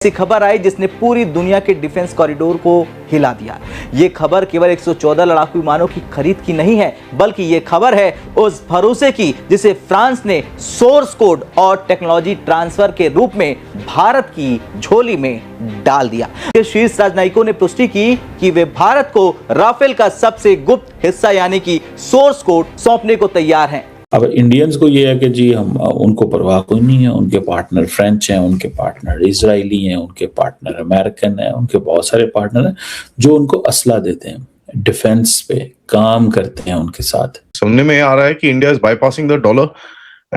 ऐसी खबर आई जिसने पूरी दुनिया के डिफेंस कॉरिडोर को हिला दिया। ये खबर केवल 114 लड़ाकू विमानों की खरीद की नहीं है, बल्कि ये खबर है उस भरोसे की जिसे फ्रांस ने सोर्स कोड और टेक्नोलॉजी ट्रांसफर के रूप में भारत की झोली में डाल दिया। शीर्ष राजनयिकों ने पुष्टि की कि वे भारत को राफेल का सबसे गुप्त हिस्सा यानी कि सोर्स कोड सौंपने को तैयार हैं। अब इंडियंस को ये है कि जी हम उनको परवाह कोई नहीं है, उनके पार्टनर फ्रेंच हैं, उनके पार्टनर इजरायली हैं, उनके पार्टनर अमेरिकन हैं, उनके बहुत सारे पार्टनर हैं जो उनको असला देते हैं, डिफेंस पे काम करते हैं उनके साथ। सुनने में आ रहा है कि India is bypassing the dollar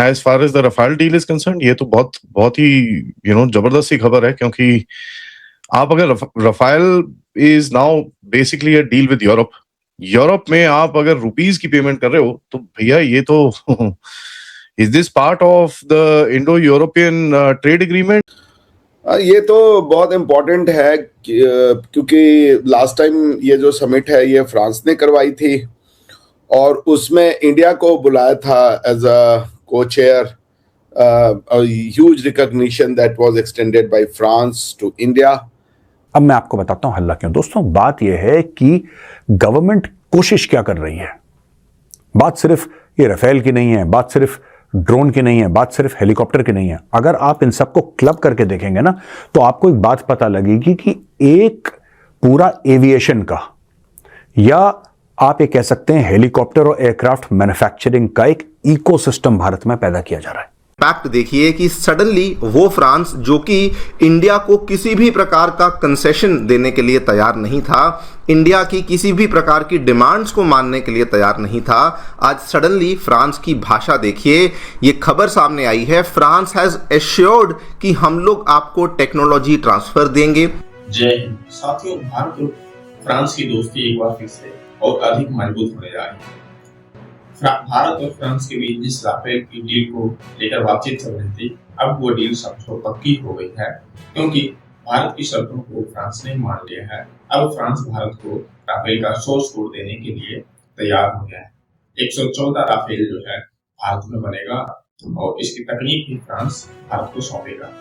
as far as the Rafale deal is concerned. ये तो बहुत ही जबरदस्त सी खबर है, क्योंकि आप अगर Rafale is now basically a deal with Europe में आप अगर रुपीस की पेमेंट कर रहे हो तो भैया ये तो is this part of the Indo European trade agreement? ये तो बहुत इम्पोर्टेंट है क्योंकि लास्ट टाइम ये जो समिट है ये फ्रांस ने करवाई थी और उसमें इंडिया को बुलाया था as a co-chair. Huge recognition that was extended by France to India. अब मैं आपको बताता हूं हल्ला क्यों। दोस्तों, बात यह है कि गवर्नमेंट कोशिश क्या कर रही है। बात सिर्फ ये राफेल की नहीं है, बात सिर्फ ड्रोन की नहीं है, बात सिर्फ हेलीकॉप्टर की नहीं है। अगर आप इन सबको क्लब करके देखेंगे ना तो आपको एक बात पता लगेगी कि एक पूरा एविएशन का, या आप ये कह सकते हैं हेलीकॉप्टर और एयरक्राफ्ट मैन्युफैक्चरिंग का एक इकोसिस्टम भारत में पैदा किया जा रहा है। फैक्ट देखिए कि सडनली वो फ्रांस जो कि इंडिया को किसी भी प्रकार का कंसेशन देने के लिए तैयार नहीं था, इंडिया की किसी भी प्रकार की डिमांड्स को मानने के लिए तैयार नहीं था, आज सडनली फ्रांस की भाषा देखिए। ये खबर सामने आई है, फ्रांस हैज एश्योर्ड कि हम लोग आपको टेक्नोलॉजी ट्रांसफर देंगे। जय हिंद साथियों, भारत और फ्रांस की दोस्ती एक बार फिर से और अधिक मजबूत होने जा रही है। भारत और फ्रांस के बीच जिस राफेल की डील को लेकर बातचीत चल रही थी, अब वो डील समझो पक्की हो गई है, क्योंकि भारत की शर्तों को फ्रांस ने मान लिया है। अब फ्रांस भारत को राफेल का सोर्स कोड देने के लिए तैयार हो गया है। 114 राफेल जो है भारत में बनेगा और इसकी तकनीक भी फ्रांस भारत को सौंपेगा।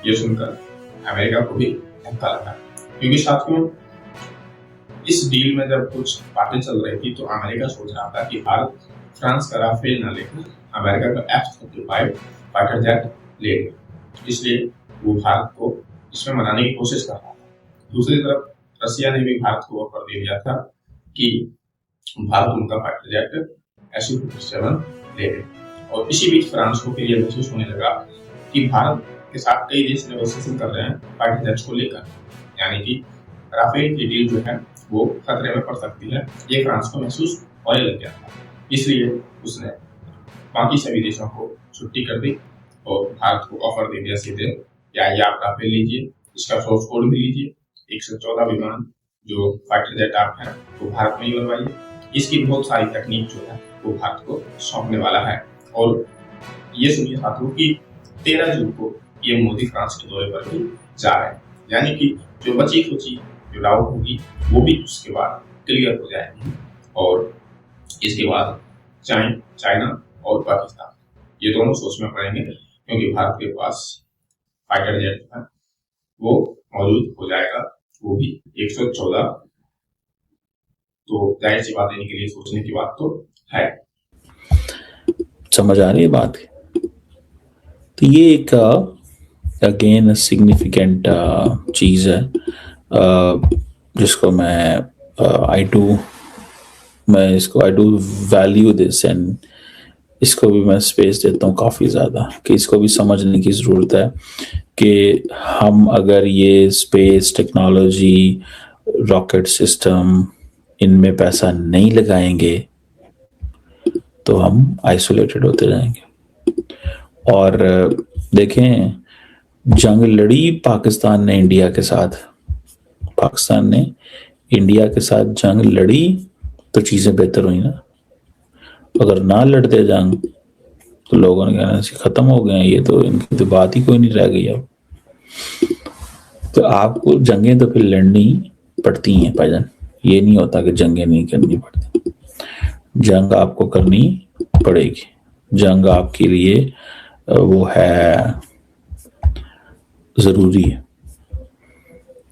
ये सुनकर अमेरिका को भी धक्का लगा, क्योंकि साथियों इस डील में जब कुछ बातें चल रही थी तो अमेरिका सोच रहा था कि भारत फ्रांस का राफेल न लेकर अमेरिका का F-35 फाइटर जेट ले ले, इसलिए वो भारत को इसमें मनाने की कोशिश कर रहा था। दूसरी तरफ रसिया ने भी भारत को ऑफर दे दिया था कि भारत उनका फाइटर जेट Su-57 ले ले, और इसी बीच फ्रांस को फिर यह महसूस होने लगा कि भारत के साथ कई देश नेगोशिएशन कर रहे हैं फाइटर जेट्स को लेकर, यानी कि राफेल की डील जो है वो खतरे में पड़ सकती है। ये फ्रांस को महसूस होने लग गया था, इसलिए उसने बाकी सभी देशों को छुट्टी कर दी और भारत को ऑफर दे दिया सीधे, या ये आप राफेल लीजिए, इसका सोर्स कोड भी लीजिए, 114 विमान जो फाइटर जेट आप हैं वो भारत में ही बनवाइए, इसकी बहुत सारी तकनीक जो है वो भारत को सौंपने वाला है। और ये सुनिए साथियों कि 13 जून को ये मोदी फ्रांस के दौरे पर भी जा रहे हैं, यानी कि जो बची खुची जो डाउट होगी वो भी उसके बाद क्लियर हो जाएगी। और इसके बाद चाइना और पाकिस्तान ये दोनों सोच में पड़ेंगे, क्योंकि भारत के पास फाइटर जेट है वो मौजूद हो जाएगा, वो भी 114। तो जाहिर सी बात, इनके लिए सोचने की बात तो है। समझ आ रही है बात? तो ये एक अगेन सिग्निफिकेंट चीज है जिसको मैं इसको I do value this, and इसको भी मैं स्पेस देता हूँ काफ़ी ज़्यादा, कि इसको भी समझने की ज़रूरत है कि हम अगर ये स्पेस टेक्नोलॉजी, रॉकेट सिस्टम, इनमें पैसा नहीं लगाएंगे तो हम आइसोलेटेड होते जाएंगे। और देखें, जंग लड़ी पाकिस्तान ने इंडिया के साथ, पाकिस्तान ने इंडिया के साथ जंग लड़ी तो चीज़ें बेहतर हुई ना। अगर ना लड़ते जंग तो लोगों ने कहना खत्म हो गए, ये तो इनकी तो बात ही कोई नहीं रह गई अब। तो आपको जंगें तो फिर लड़नी पड़ती हैं भाईजान, ये नहीं होता कि जंगें नहीं करनी पड़ती। जंग आपको करनी पड़ेगी, जंग आपके लिए वो है, जरूरी है।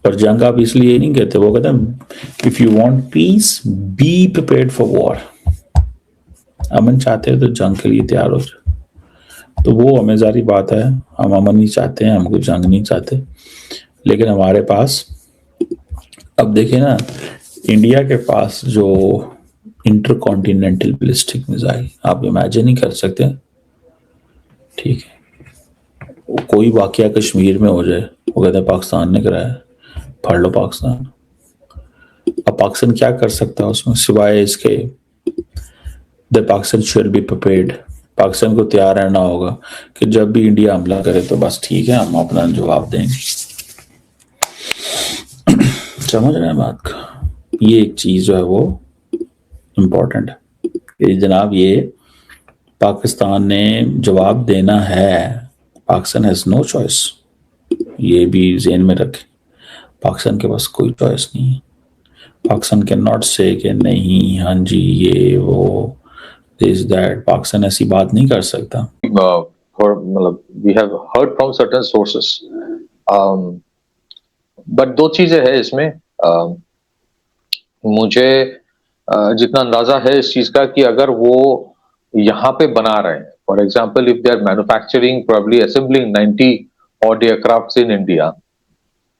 पर जंग आप इसलिए नहीं कहते, वो कहते हैं if you want peace be prepared for war. अमन चाहते हैं तो जंग के लिए तैयार हो जाए। तो वो हमें जारी बात है, हम अमन ही चाहते हैं, हम कोई जंग नहीं चाहते। लेकिन हमारे पास अब देखिए ना, इंडिया के पास जो इंटरकॉन्टिनेंटल बैलिस्टिक मिसाइल आप इमेजिन नहीं कर सकते, ठीक है। कोई वाकया कश्मीर में हो जाए, वो कहते हैं पाकिस्तान ने कराया, फाड़ लो पाकिस्तान। अब पाकिस्तान क्या कर सकता है उसमें, सिवाय इसके the Pakistan should be prepared. Pakistan को तैयार रहना होगा कि जब भी इंडिया हमला करे तो बस ठीक है, हम अपना जवाब देंगे। समझ रहे हैं बात का? ये एक चीज जो है वो इम्पोर्टेंट है। जनाब ये पाकिस्तान ने जवाब देना है, पाकिस्तान हैज नो चॉइस, ये भी ज़हन में रखें। पाकिस्तान के पास कोई चॉइस नहीं है। पाकिस्तान कैन नॉट से कि नहीं हाँ जी ये वो दिस दैट, पाकिस्तान ऐसी बात नहीं कर सकता। मतलब we have heard from certain sources, but दो चीजें हैं इसमें। मुझे जितना अंदाजा है इस चीज का कि अगर वो यहाँ पे बना रहे हैं, for example if they are manufacturing probably assembling 90 और एयरक्राफ्ट इन इंडिया,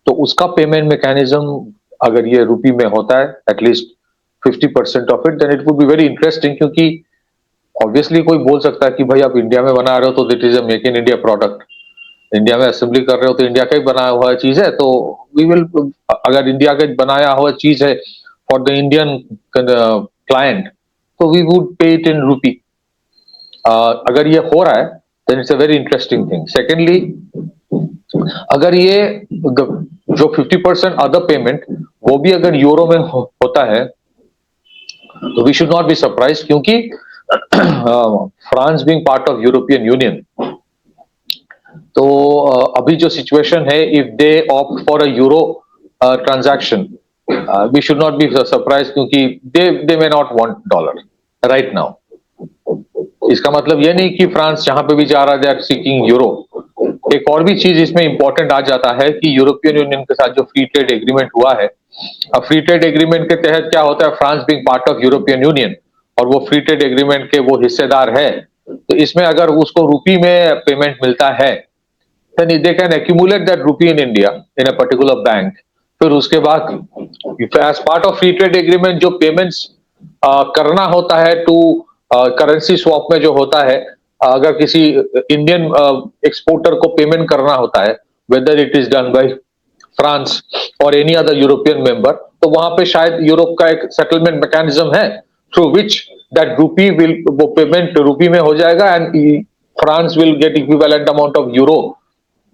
तो उसका पेमेंट मैकेनिज्म अगर ये रुपी में होता है at least 50% of it, then it would be very interesting. क्योंकि ऑब्वियसली कोई बोल सकता है कि भाई आप इंडिया में बना रहे हो तो that is a make in India product, India में असेंबली कर रहे हो तो इंडिया का ही बनाया हुआ चीज है, तो वी विल, अगर इंडिया का बनाया हुआ चीज है फॉर द इंडियन क्लाइंट तो we would pay it in rupee. अगर ये हो रहा है then it's a very interesting thing. Secondly, अगर ये जो 50% अदर पेमेंट वो भी अगर यूरो में होता है तो we should not be surprise, क्योंकि France being part of European Union, तो अभी जो सिचुएशन है, if they opt for a euro transaction we should not be surprise, क्योंकि they may not want dollar right now. इसका मतलब ये नहीं कि फ्रांस जहां पे भी जा रहा है दे आर सीकिंग यूरो। एक और भी चीज इसमें इंपॉर्टेंट आ जाता है कि यूरोपियन यूनियन के साथ जो फ्री ट्रेड एग्रीमेंट हुआ है, अब फ्री ट्रेड एग्रीमेंट के तहत क्या होता है, France being part of European union और वो फ्री ट्रेड एग्रीमेंट के वो हिस्सेदार है, तो इसमें अगर उसको रुपी में पेमेंट मिलता है then they can accumulate that rupee in India in a particular bank। फिर उसके बाद as part of free trade agreement जो payments करना होता है टू करेंसी स्वैप में जो होता है, अगर किसी इंडियन एक्सपोर्टर को पेमेंट करना होता है whether it is done by France और एनी अदर यूरोपियन मेंबर, तो वहां पे शायद यूरोप का एक सेटलमेंट मैकेनिज्म है through which that rupee will, वो पेमेंट रुपी में हो जाएगा and France will get equivalent amount of euro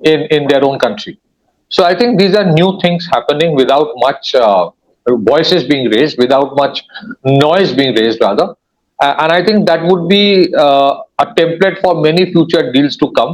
in their own country। So I think these are new things happening without much voices being raised, without much noise being raised rather, and I think that would be a template for many future deals to come,